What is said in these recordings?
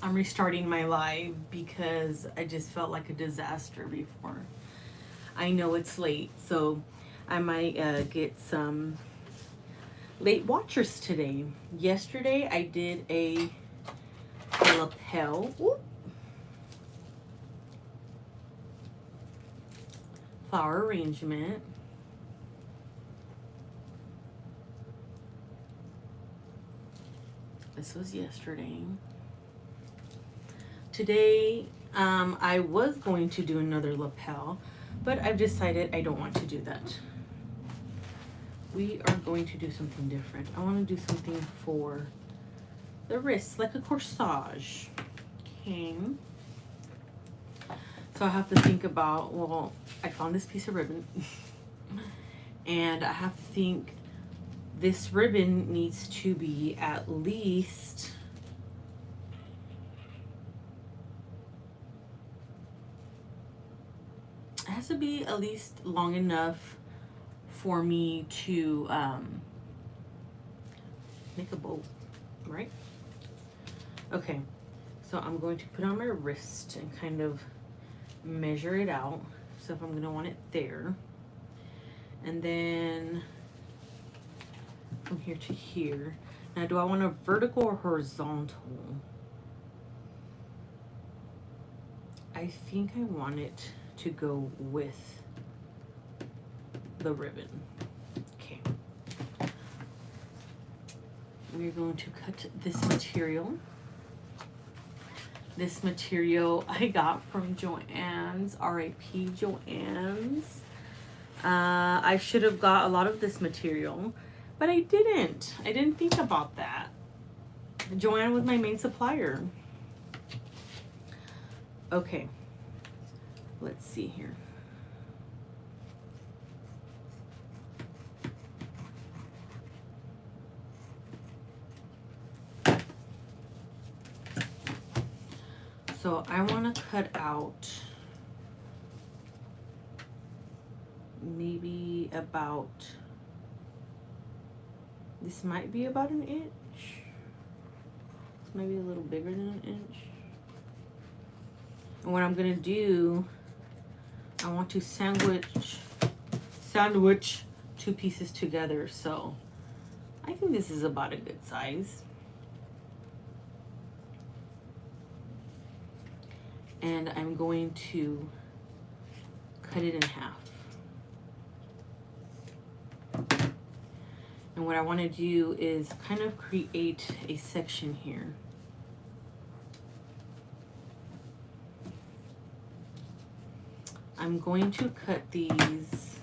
I'm restarting my live because I just felt like a disaster before. I know it's late, so I might get some late watchers today. Yesterday I did a lapel flower arrangement. This was yesterday. Today, I was going to do another lapel, but I've decided I don't want to do that. We are going to do something different. I want to do something for the wrists, like a corsage. Okay. So I have to think about, well, I found this piece of ribbon. And I have to think this ribbon needs to be at least it has to be at least long enough for me to make a bow, right? Okay, so I'm going to put on my wrist and kind of measure it out. So if I'm gonna want it there, and then from here to here. Now, do I want a vertical or horizontal? I think I want it to go with the ribbon. Okay. We're going to cut this material. This material I got from Joann's, R.I.P. Joann's. I should have got a lot of this material, but I didn't. I didn't think about that. Joann was my main supplier. Okay. Let's see here. So I want to cut out maybe about, this might be about an inch. It's maybe a little bigger than an inch. And what I'm gonna do, I want to sandwich two pieces together. So I think this is about a good size. And I'm going to cut it in half. And what I want to do is kind of create a section here. I'm going to cut these.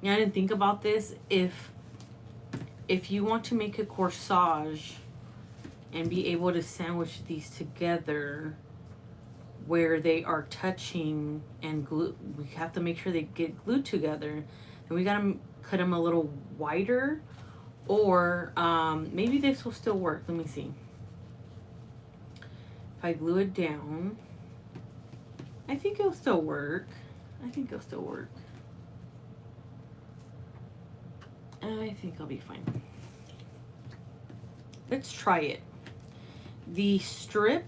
Yeah, I didn't think about this. If you want to make a corsage and be able to sandwich these together where they are touching and glue, we have to make sure they get glued together. And we gotta cut them a little wider, or maybe this will still work. Let me see. If I glue it down, I think it'll still work. I think it'll still work. And I think I'll be fine. Let's try it. The strip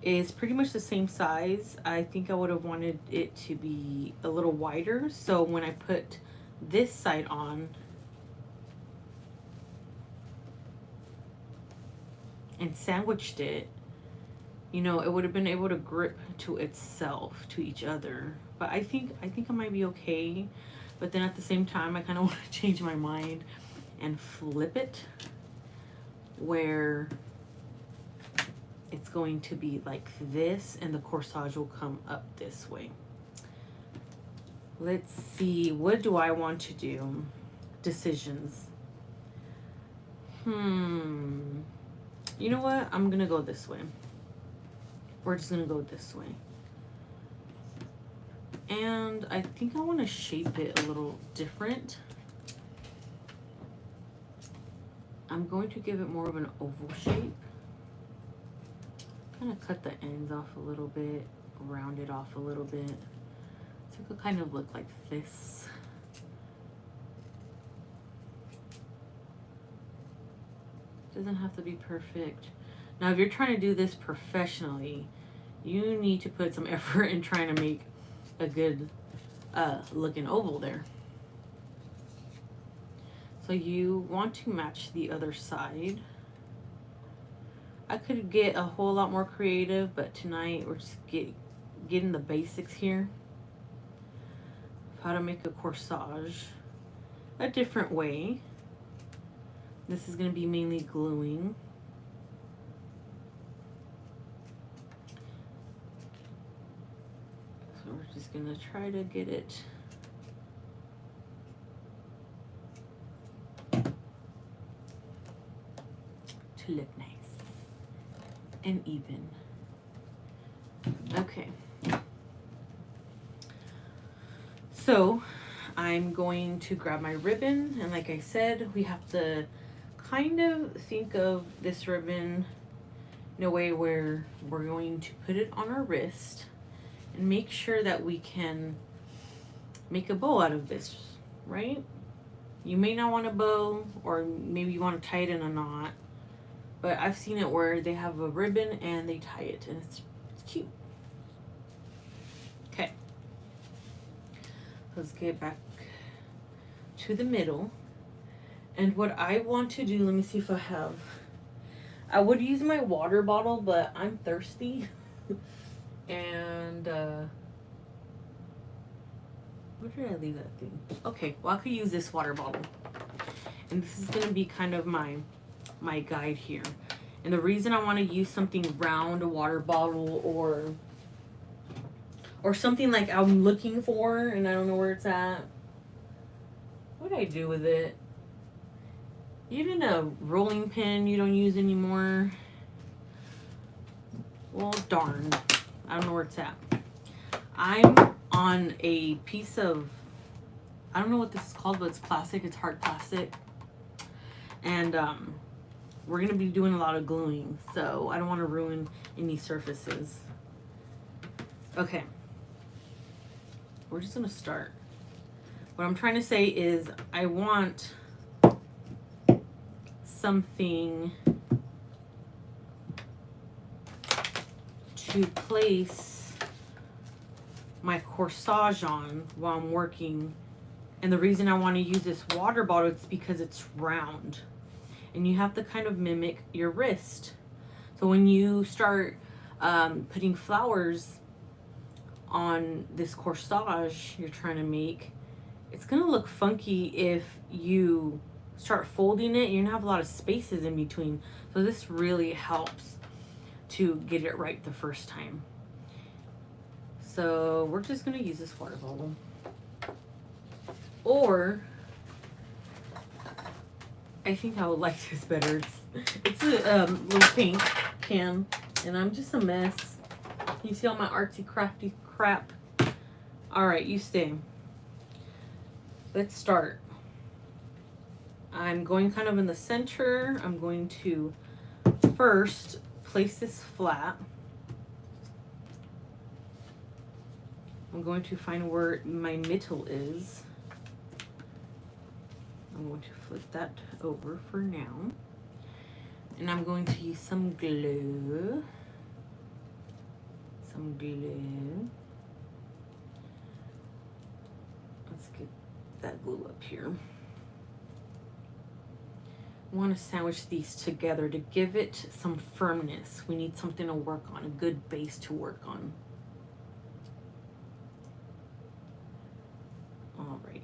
is pretty much the same size. I think I would have wanted it to be a little wider. So when I put this side on and sandwiched it, you know, it would have been able to grip to itself, to each other. But I think I might be okay. But then at the same time, I kind of want to change my mind and flip it where it's going to be like this and the corsage will come up this way. Let's see, what do I want to do? Decisions. You know what? I'm gonna go this way. We're just gonna go this way. And I think I want to shape it a little different. I'm going to give it more of an oval shape. Kind of cut the ends off a little bit, round it off a little bit. So it could kind of look like this. Doesn't have to be perfect. Now, if you're trying to do this professionally, you need to put some effort in trying to make a good looking oval there. So you want to match the other side. I could get a whole lot more creative, but tonight we're just getting the basics here of how to make a corsage a different way. This is going to be mainly gluing. So we're just going to try to get it to look nice and even. Okay. So I'm going to grab my ribbon, and like I said, we have to kind of think of this ribbon in a way where we're going to put it on our wrist and make sure that we can make a bow out of this, right? You may not want a bow, or maybe you want to tie it in a knot, but I've seen it where they have a ribbon and they tie it, and it's cute. Okay. Let's get back to the middle. And what I want to do, let me see if I would use my water bottle, but I'm thirsty. And, where did I leave that thing? Okay, well, I could use this water bottle. And this is going to be kind of my guide here. And the reason I want to use something round, a water bottle, or something like I'm looking for and I don't know where it's at. What do I do with it? Even a rolling pin you don't use anymore. Well, darn. I don't know where it's at. I'm on a piece of, I don't know what this is called, but it's plastic. It's hard plastic. And we're going to be doing a lot of gluing, so I don't want to ruin any surfaces. Okay. We're just going to start. What I'm trying to say is I want something to place my corsage on while I'm working. And the reason I want to use this water bottle is because it's round. And you have to kind of mimic your wrist. So when you start putting flowers on this corsage you're trying to make, it's going to look funky if you start folding it. You're going to have a lot of spaces in between. So this really helps to get it right the first time. So we're just going to use this water bottle. Or I think I would like this better. It's a little pink can, and I'm just a mess. You see all my artsy crafty crap? All right, you stay. Let's start. I'm going kind of in the center. I'm going to first place this flat. I'm going to find where my middle is. I'm going to flip that over for now. And I'm going to use some glue. Some glue. Let's get that glue up here. I want to sandwich these together to give it some firmness. We need something to work on, a good base to work on. All right.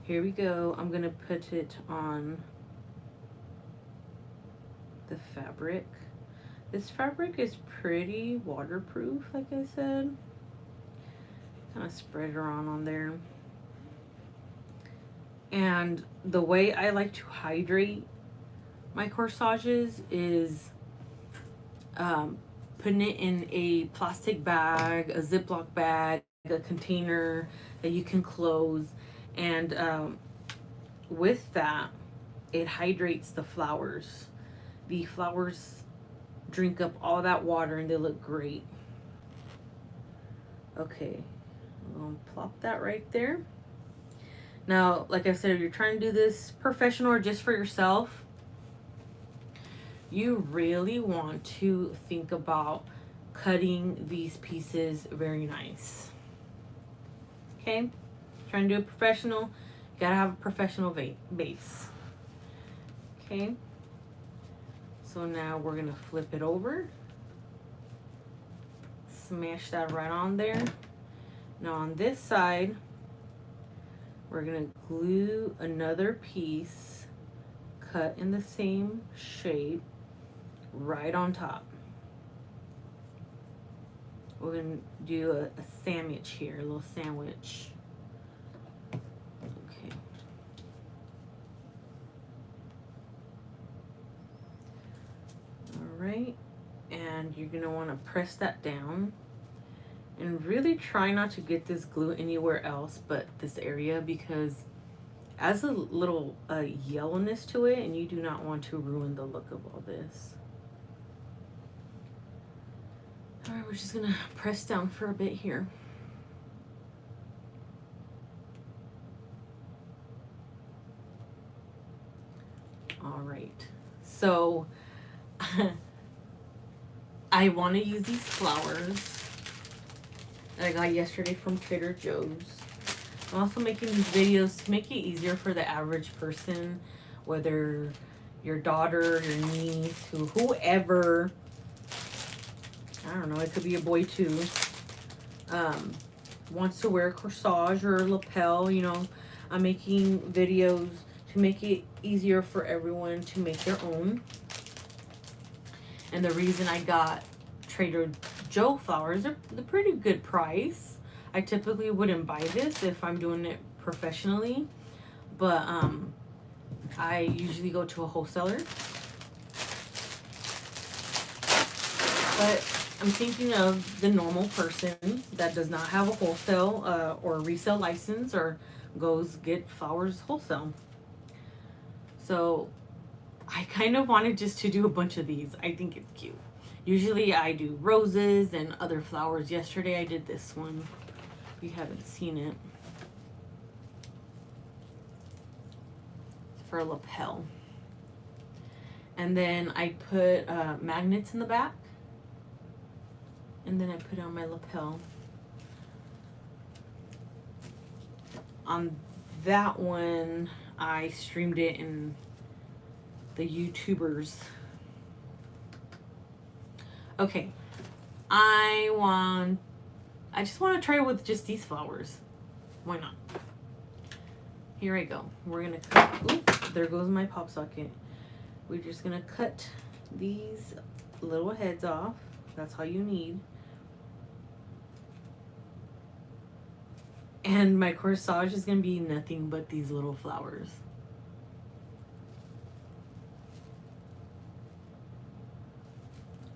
Here we go. I'm going to put it on the fabric. This fabric is pretty waterproof, like I said. Kind of spread it around on there. And the way I like to hydrate my corsages is putting it in a plastic bag, a Ziploc bag, a container that you can close. And with that, it hydrates the flowers. The flowers drink up all that water and they look great. Okay, I'm gonna plop that right there. Now, like I said, if you're trying to do this professional or just for yourself, you really want to think about cutting these pieces very nice. Okay? Trying to do it professional, you gotta have a professional base. Okay? So now we're gonna flip it over. Smash that right on there. Now on this side, we're gonna glue another piece cut in the same shape right on top. We're gonna do a sandwich here, a little sandwich. Okay. All right, and you're gonna wanna press that down and really try not to get this glue anywhere else but this area, because it adds a little yellowness to it, and you do not want to ruin the look of all this. All right, we're just gonna press down for a bit here. All right, so I want to use these flowers that I got yesterday from Trader Joe's. I'm also making these videos to make it easier for the average person, whether your daughter, your niece, whoever, I don't know, it could be a boy too, wants to wear a corsage or a lapel. You know, I'm making videos to make it easier for everyone to make their own. And the reason I got Trader Joe flowers, they're pretty good price. I typically wouldn't buy this if I'm doing it professionally, but I usually go to a wholesaler. But I'm thinking of the normal person that does not have a wholesale or resale license, or goes get flowers wholesale. So I kind of wanted just to do a bunch of these. I think it's cute. Usually I do roses and other flowers. Yesterday I did this one, if you haven't seen it. It's for a lapel. And then I put magnets in the back. And then I put on my lapel. On that one, I streamed it in the YouTubers. Okay, I just want to try it with just these flowers. Why not? Here I go. We're gonna cut. Oops, there goes my pop socket. We're just gonna cut these little heads off. That's all you need. And my corsage is gonna be nothing but these little flowers.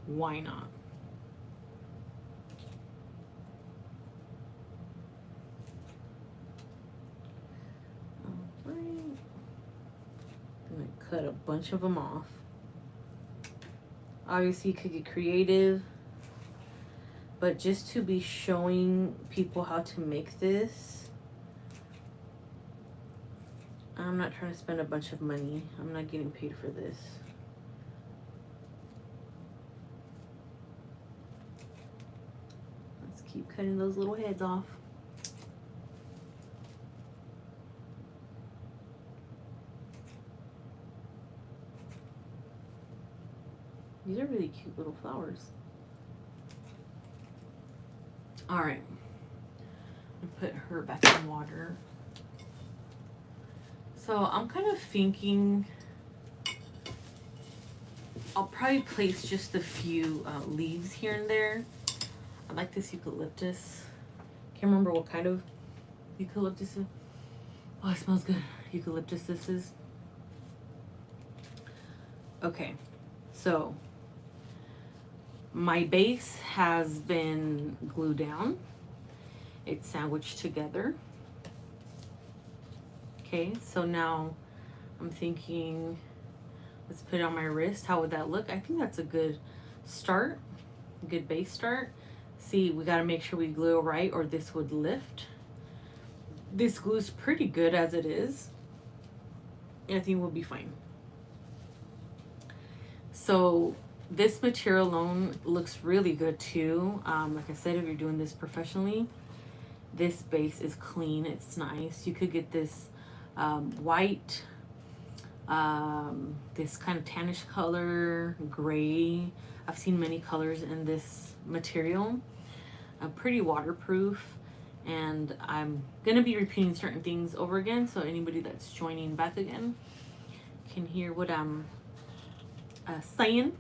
Why not? All right. I'm gonna cut a bunch of them off. Obviously, you could get creative, but just to be showing people how to make this, I'm not trying to spend a bunch of money. I'm not getting paid for this. Let's keep cutting those little heads off. These are really cute little flowers. All right, I'll put her back in water. So I'm kind of thinking I'll probably place just a few leaves here and there. I like this eucalyptus. Can't remember what kind of eucalyptus. Oh, it smells good. Eucalyptus this is. Okay, so my base has been glued down. It's sandwiched together. Okay, so now I'm thinking, let's put it on my wrist. How would that look? I think that's a good start, a good base start. See, we got to make sure we glue it right or this would lift. This glue is pretty good as it is. I think we'll be fine. So this material alone looks really good too. Like I said, if you're doing this professionally, this base is clean. It's nice. You could get this white, this kind of tannish color, gray. I've seen many colors in this material. Pretty waterproof. And I'm gonna be repeating certain things over again, so anybody that's joining back again can hear what I'm saying.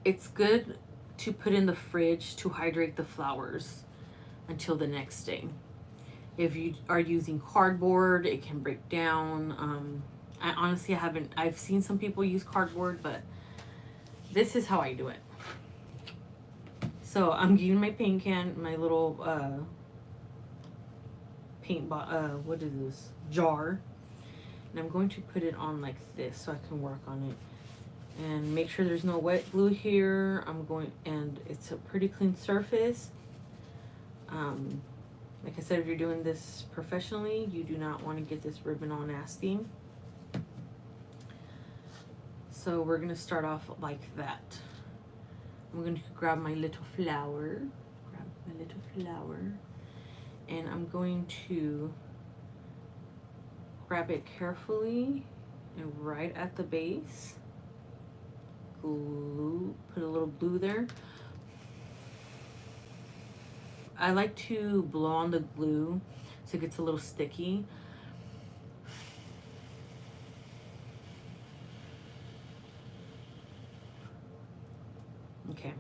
It's good to put in the fridge to hydrate the flowers until the next day. If you are using cardboard, it can break down. I honestly haven't, I've seen some people use cardboard, but this is how I do it. So I'm using my paint can, my little what is this, jar, and I'm going to put it on like this so I can work on it and make sure there's no wet glue here. And it's a pretty clean surface. Like I said, if you're doing this professionally, you do not want to get this ribbon all nasty. So we're gonna start off like that. I'm going to grab my little flower, and I'm going to grab it carefully and right at the base. Glue, put a little glue there. I like to blow on the glue so it gets a little sticky. Okay,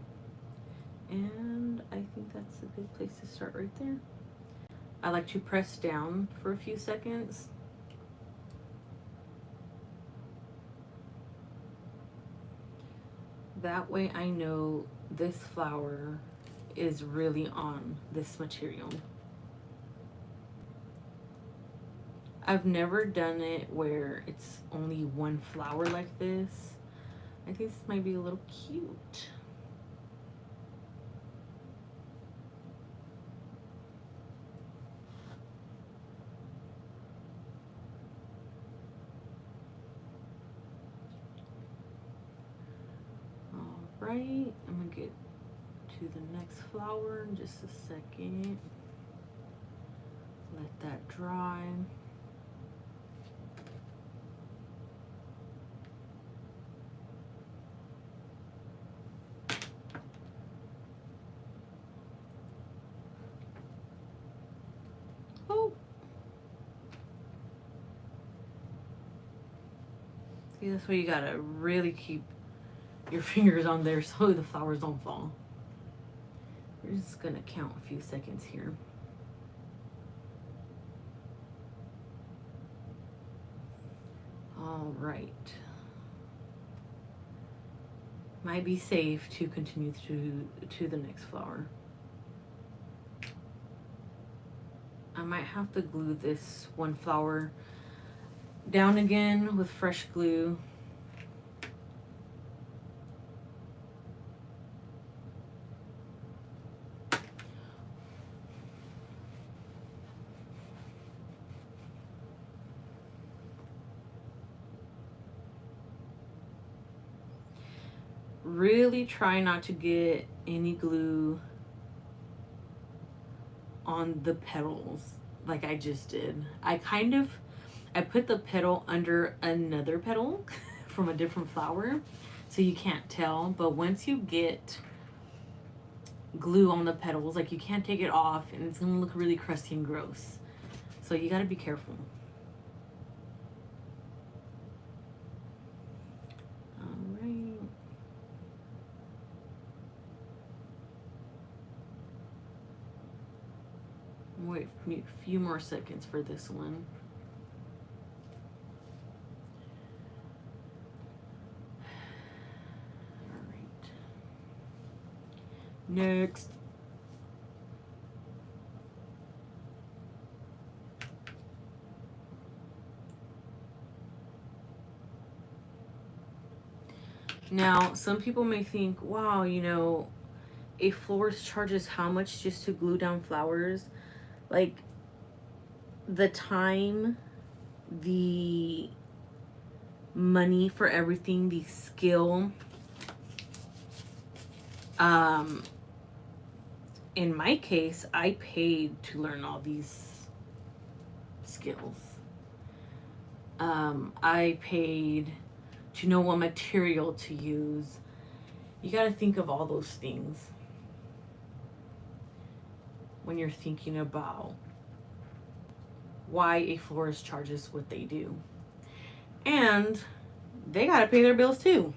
and I think that's a good place to start right there. I like to press down for a few seconds. That way I know this flower is really on this material. I've never done it where it's only one flower like this. I think this might be a little cute. Right, I'm gonna get to the next flower in just a second. Let that dry. Oh, see, that's why you gotta really keep your fingers on there so the flowers don't fall. We're just gonna count a few seconds here. All right. Might be safe to continue to the next flower. I might have to glue this one flower down again with fresh glue. Really try not to get any glue on the petals like I just did. I put the petal under another petal from a different flower, so you can't tell. But once you get glue on the petals, like, you can't take it off and it's gonna look really crusty and gross. So you gotta be careful. Wait a few more seconds for this one. All right. Next. Now, some people may think, wow, you know, a florist charges how much just to glue down flowers? Like, the time, the money for everything, the skill. Um, in my case, I paid to learn all these skills. I paid to know what material to use. You got to think of all those things when you're thinking about why a florist charges what they do. And they got to pay their bills too.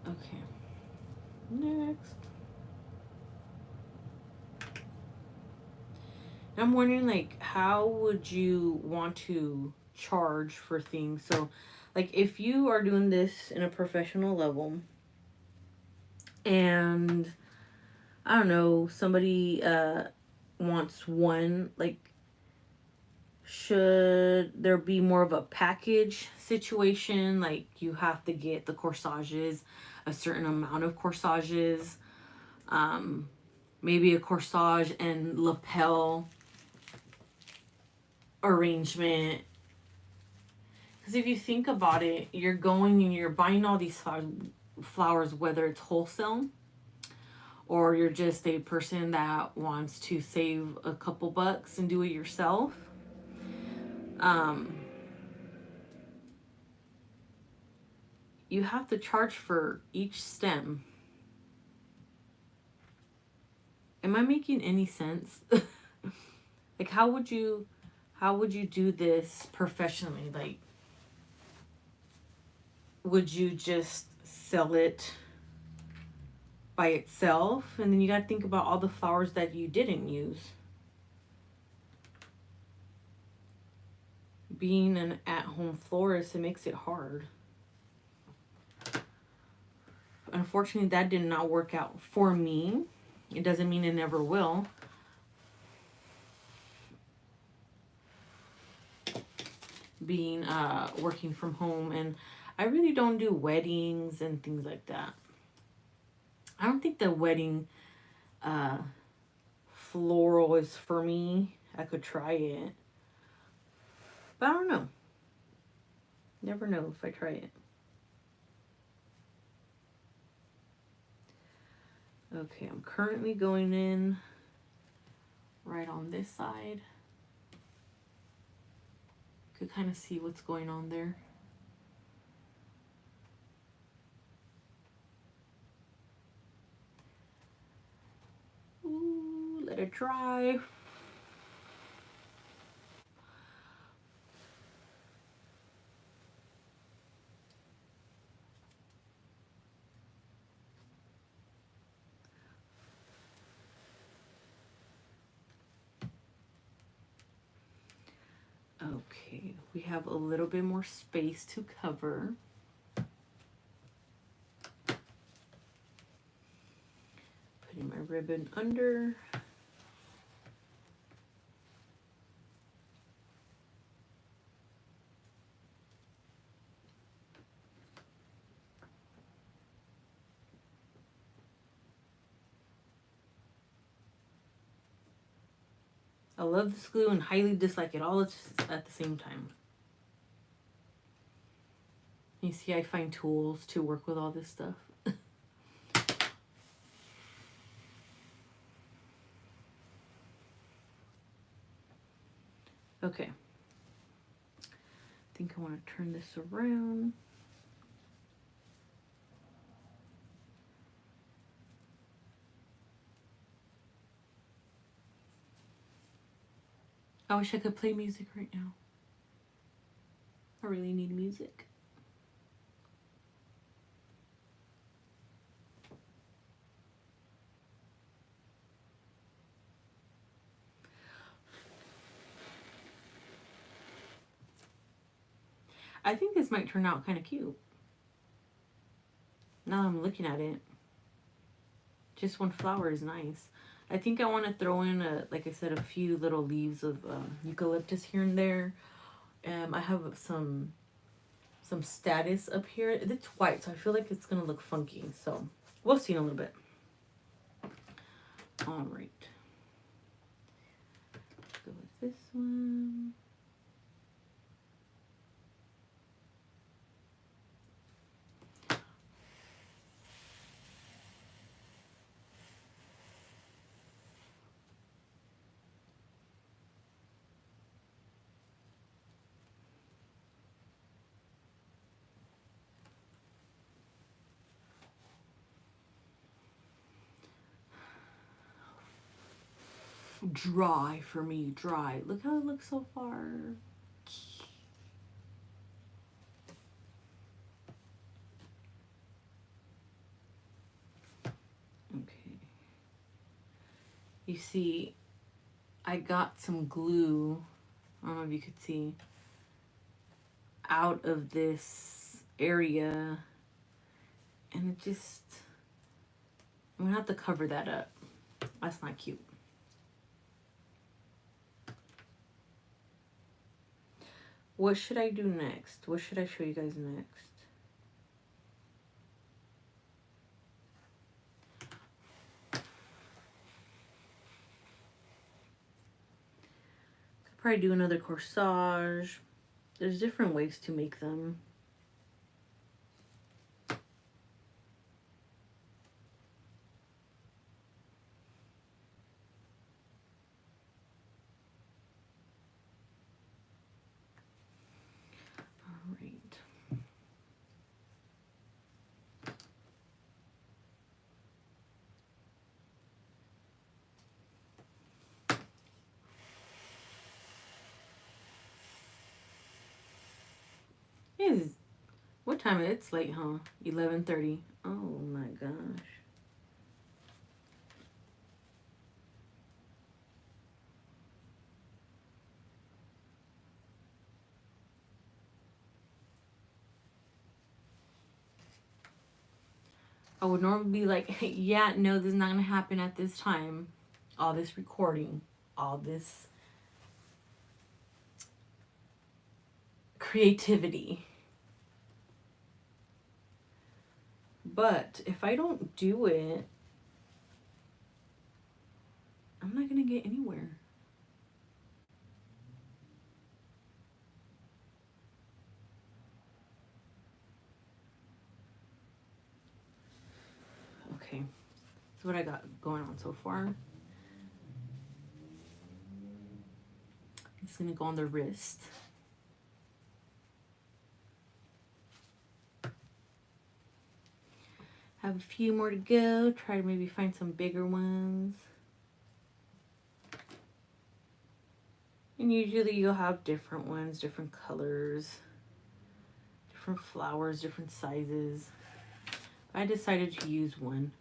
Okay. Next. I'm wondering, like, how would you want to charge for things? So, like, if you are doing this in a professional level and, I don't know, somebody wants one, like, should there be more of a package situation? Like, you have to get the corsages, a certain amount of corsages, um, maybe a corsage and lapel arrangement. Because if you think about it, you're going and you're buying all these flowers, whether it's wholesale or you're just a person that wants to save a couple bucks and do it yourself. Um, you have to charge for each stem. Am I making any sense? Like, how would you do this professionally? Like, would you just sell it by itself? And then you got to think about all the flowers that you didn't use. Being an at-home florist, it makes it hard. Unfortunately, that did not work out for me. It doesn't mean it never will. Being working from home, and I really don't do weddings and things like that. I don't think the wedding floral is for me. I could try it, but I don't know. Never know if I try it. Okay, I'm currently going in right on this side. Could kind of see what's going on there. Ooh, let it dry. Okay, we have a little bit more space to cover. Putting my ribbon under. I love this glue and highly dislike it all at the same time. You see, I find tools to work with all this stuff. Okay. I think I want to turn this around. I wish I could play music right now. I really need music. I think this might turn out kind of cute. Now I'm looking at it. Just one flower is nice. I think I want to throw in, like I said, a few little leaves of eucalyptus here and there. I have some some status up here. It's white, so I feel like it's gonna look funky. So we'll see in a little bit. All right. Go with this one. Dry for me, dry. Look how it looks so far. Okay. You see, I got some glue, I don't know if you could see, out of this area, and it just, I'm gonna have to cover that up. That's not cute. What should I do next? What should I show you guys next? Could probably do another corsage. There's different ways to make them. All right. What time is it? It's late, huh? 11:30. Oh my gosh. I would normally be like, yeah, no, this is not gonna happen at this time. All this recording, all this creativity. But if I don't do it, I'm not gonna get anywhere. Okay, that's what I got going on so far. It's gonna go on the wrist. Have a few more to go. Try to maybe find some bigger ones. And usually you'll have different ones, different colors, different flowers, different sizes. I decided to use one.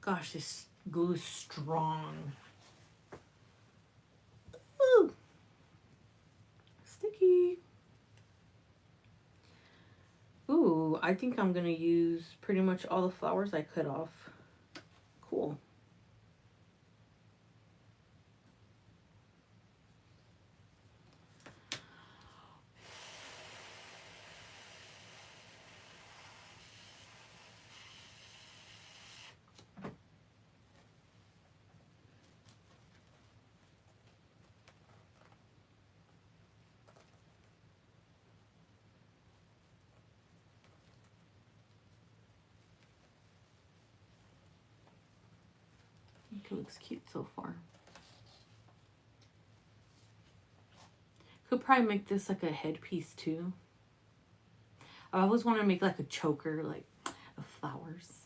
Gosh, this glue is strong. Ooh. Sticky. Ooh, I think I'm gonna use pretty much all the flowers I cut off. Cool. I think it looks cute so far. Could probably make this like a headpiece too. I always want to make like a choker, like of flowers.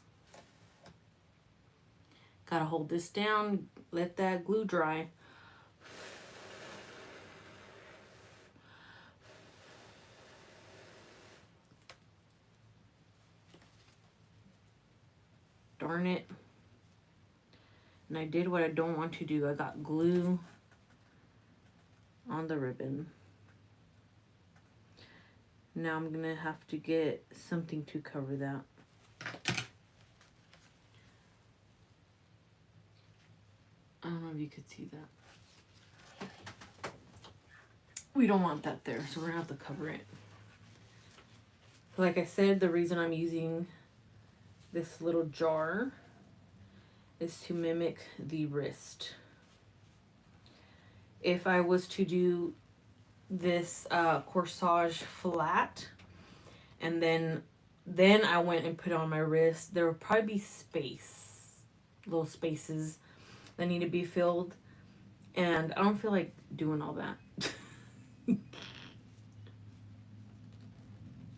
Gotta hold this down, let that glue dry. darn it. And I did what I don't want to do. I got glue on the ribbon. Now I'm gonna have to get something to cover that. I don't know if you could see that. We don't want that there, so we're gonna have to cover it. Like I said, the reason I'm using this little jar is to mimic the wrist. If I was to do this corsage flat and then I went and put it on my wrist, there would probably be little spaces that need to be filled, and I don't feel like doing all that.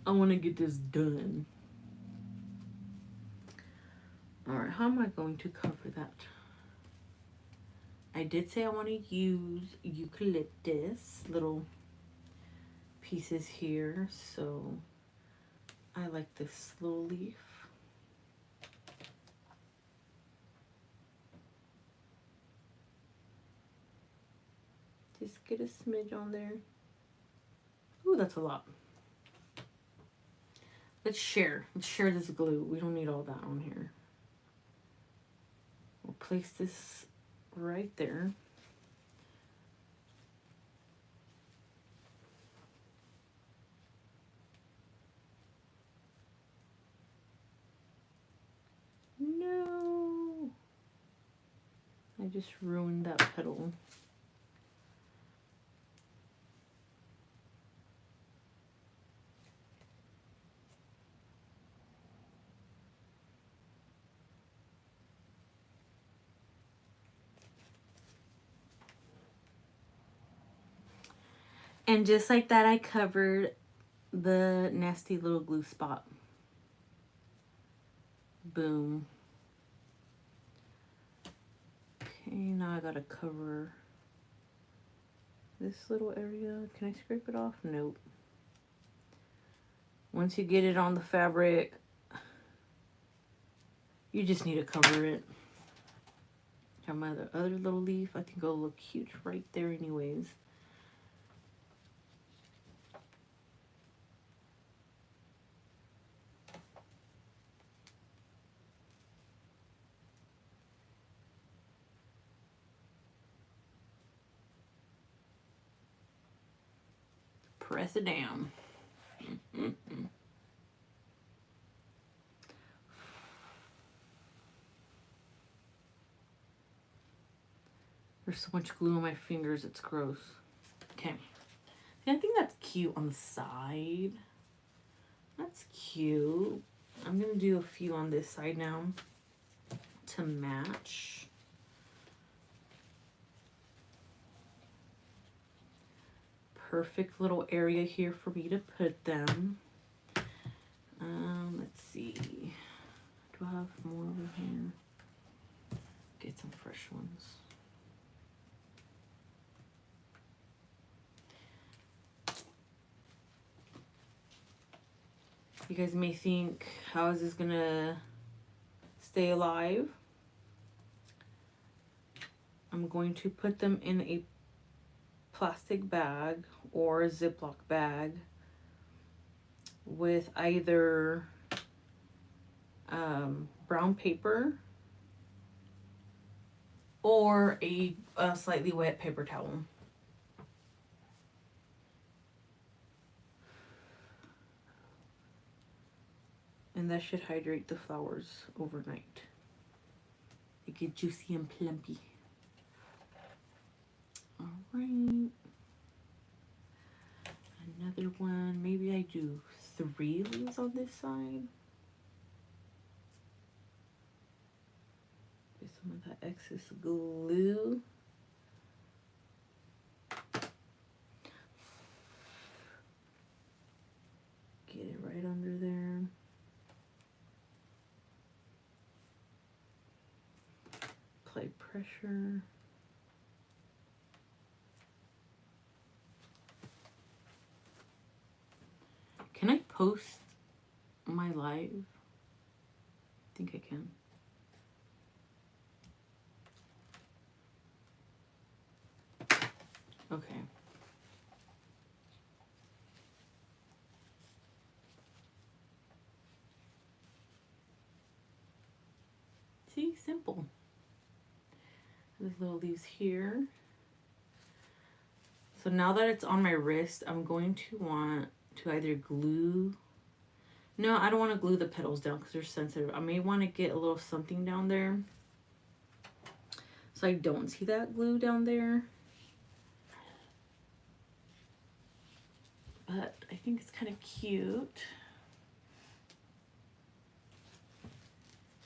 I want to get this done. Alright, how am I going to cover that? I did say I want to use eucalyptus little pieces here, so I like this little leaf. Just get a smidge on there. Ooh, that's a lot. Let's share this glue. We don't need all that on here. We'll place this right there. No, I just ruined that petal. And just like that, I covered the nasty little glue spot. Boom. Okay, now I gotta cover this little area. Can I scrape it off? Nope. Once you get it on the fabric, you just need to cover it. Have my other little leaf. I think it'll look cute right there anyways. Press it down. There's so much glue on my fingers, it's gross. Okay. I think that's cute on the side. That's cute. I'm gonna do a few on this side now to match. Perfect little area here for me to put them. Let's see. Do I have more over here? Get some fresh ones. You guys may think, how is this gonna stay alive? I'm going to put them in a plastic bag or a Ziploc bag with either brown paper or a slightly wet paper towel. And that should hydrate the flowers overnight. They get juicy and plumpy. All right. Another one. Maybe I do 3 leaves on this side. Get some of that excess glue. Get it right under there. Apply pressure. Can I post my live? I think I can. Okay. See, simple. These little leaves here. So now that it's on my wrist, I'm going to want to either glue. No, I don't want to glue the petals down because they're sensitive. I may want to get a little something down there so I don't see that glue down there. But I think it's kind of cute.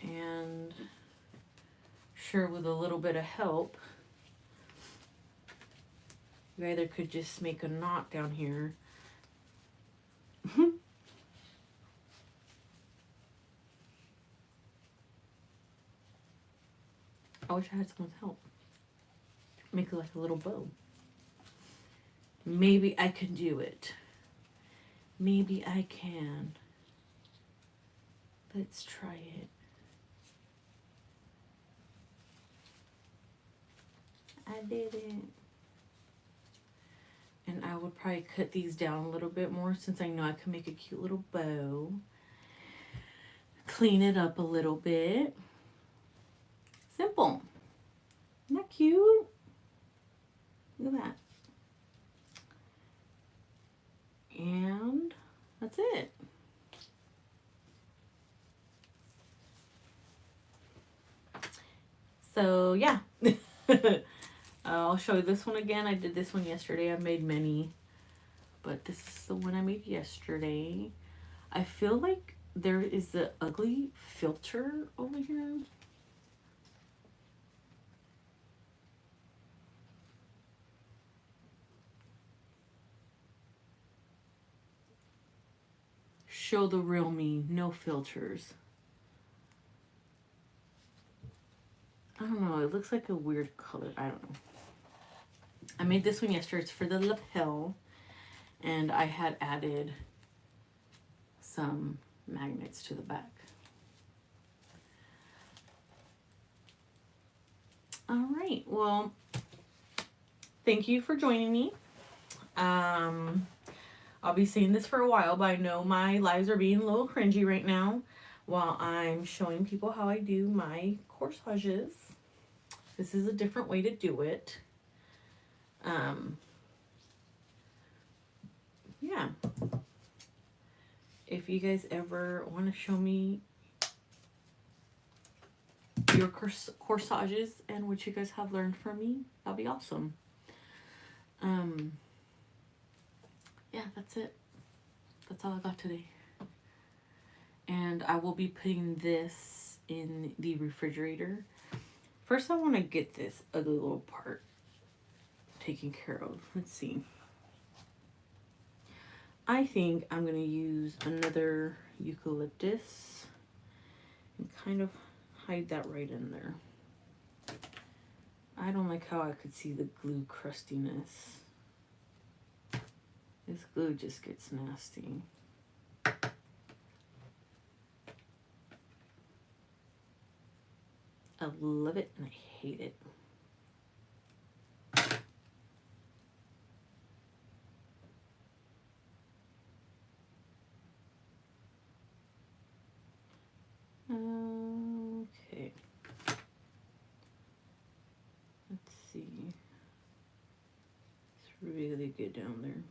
And sure, with a little bit of help, you either could just make a knot down here. I wish I had someone's help. Make it like a little bow. Maybe I can do it. Maybe I can. Let's try it. I did it. And I would probably cut these down a little bit more since I know I can make a cute little bow. Clean it up a little bit. Simple. Isn't that cute? Look at that. And that's it. So yeah. I'll show you this one again. I did this one yesterday. I made many, but this is the one I made yesterday. I feel like there is the ugly filter over here. Show the real me, no filters. I don't know, it looks like a weird color. I don't know. I made this one yesterday. It's for the lapel, and I had added some magnets to the back. All right, well, thank you for joining me. I'll be saying this for a while, but I know my lives are being a little cringy right now while I'm showing people how I do my corsages. This is a different way to do it. Yeah. If you guys ever want to show me your corsages and what you guys have learned from me, that'll be awesome. Yeah, that's it. That's all I got today. And I will be putting this in the refrigerator. First, I want to get this ugly little part taken care of. Let's see. I think I'm going to use another eucalyptus and kind of hide that right in there. I don't like how I could see the glue crustiness. This glue just gets nasty. I love it and I hate it. Okay. Let's see. It's really good down there.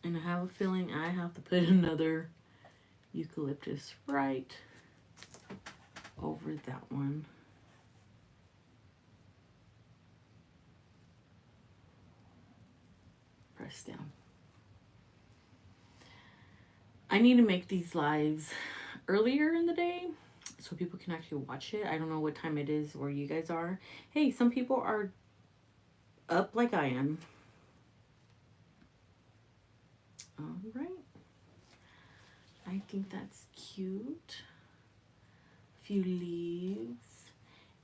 And I have a feeling I have to put another eucalyptus right over that one. Press down. I need to make these lives earlier in the day so people can actually watch it. I don't know what time it is where you guys are. Hey, some people are up like I am. All right. I think that's cute. A few leaves.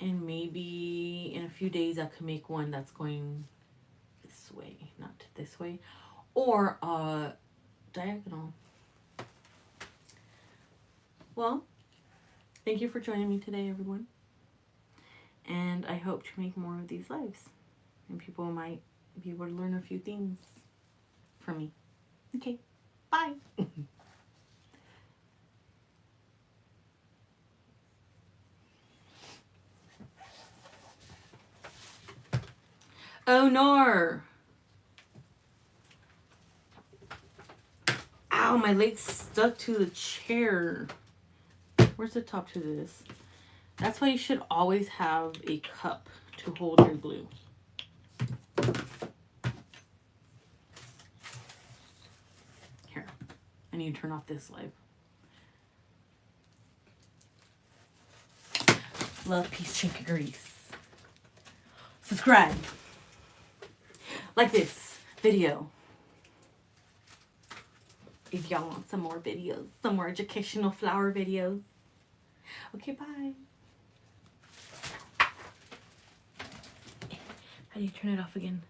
And maybe in a few days I could make one that's going this way, not this way. Or diagonal. Well, thank you for joining me today, everyone. And I hope to make more of these lives. And people might be able to learn a few things from me. Okay, bye. Oh no! Ow, my leg's stuck to the chair. Where's the top to this? That's why you should always have a cup to hold your glue. Here, I need to turn off this live. Love, peace, chink, and grease. Subscribe. Like this video. If y'all want some more videos, some more educational flower videos. Okay, bye. How do you turn it off again?